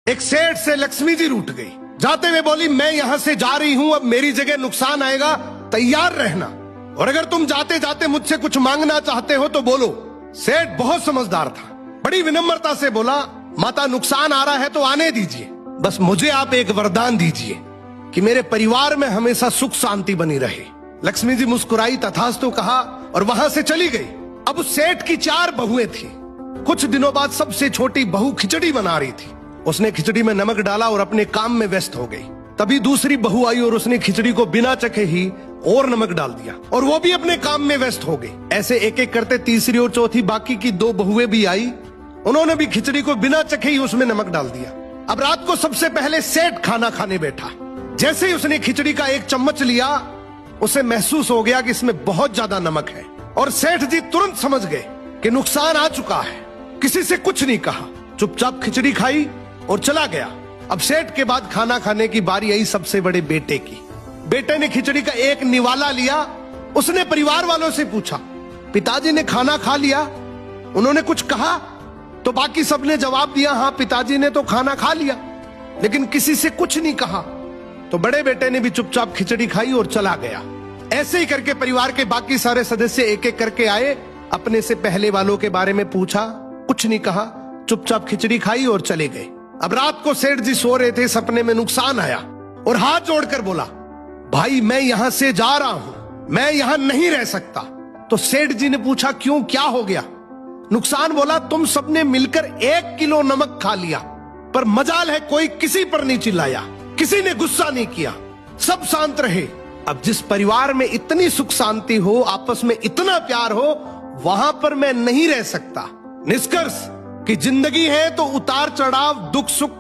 एक सेठ से लक्ष्मी जी रूठ गई। जाते हुए बोली, मैं यहां से जा रही हूं, अब मेरी जगह नुकसान आएगा, तैयार रहना, और अगर तुम जाते जाते मुझसे कुछ मांगना चाहते हो तो बोलो। सेठ बहुत समझदार था, बड़ी विनम्रता से बोला, माता नुकसान आ रहा है तो आने दीजिए, बस मुझे आप एक वरदान दीजिए कि मेरे परिवार में हमेशा सुख शांति बनी रहे। लक्ष्मी जी मुस्कुराई, तथास्तु कहा और वहां से चली गई। अब उस सेठ की 4 बहुएं थी। कुछ दिनों बाद सबसे छोटी बहू खिचड़ी बना रही थी। उसने खिचड़ी में नमक डाला और अपने काम में व्यस्त हो गई। तभी दूसरी बहू आई और उसने खिचड़ी को बिना चखे ही और नमक डाल दिया और वो भी अपने काम में व्यस्त हो गई। ऐसे एक एक करते तीसरी और चौथी बाकी की 2 बहुएं भी आई। उन्होंने भी खिचड़ी को बिना चखे ही उसमें नमक डाल दिया। अब रात को सबसे पहले सेठ खाना खाने बैठा। जैसे ही उसने खिचड़ी का 1 चम्मच लिया, उसे महसूस हो गया कि इसमें बहुत ज्यादा नमक है, और सेठ जी तुरंत समझ गए कि नुकसान आ चुका है। किसी से कुछ नहीं कहा, चुपचाप खिचड़ी खाई और चला गया। अब सेठ के बाद खाना खाने की बारी आई सबसे बड़े बेटे की। बेटे ने खिचड़ी का 1 निवाला लिया। उसने परिवार वालों से पूछा, पिताजी ने खाना खा लिया? उन्होंने कुछ कहा? तो बाकी सबने जवाब दिया, हाँ पिताजी ने तो खाना खा लिया, लेकिन किसी से कुछ नहीं कहा। तो बड़े बेटे ने भी चुपचाप खिचड़ी खाई और चला गया। ऐसे ही करके परिवार के बाकी सारे सदस्य एक एक करके आए, अपने से पहले वालों के बारे में पूछा, कुछ नहीं कहा, चुपचाप खिचड़ी खाई और चले गए। अब रात को सेठ जी सो रहे थे, सपने में नुकसान आया और हाथ जोड़कर बोला, भाई मैं यहां से जा रहा हूं, मैं यहां नहीं रह सकता। तो सेठ जी ने पूछा, क्यों, क्या हो गया? नुकसान बोला, तुम सबने मिलकर 1 किलो नमक खा लिया, पर मजाल है कोई किसी पर नहीं चिल्लाया, किसी ने गुस्सा नहीं किया, सब शांत रहे। अब जिस परिवार में इतनी सुख शांति हो, आपस में इतना प्यार हो, वहां पर मैं नहीं रह सकता। निष्कर्ष कि जिंदगी है तो उतार चढ़ाव, दुख सुख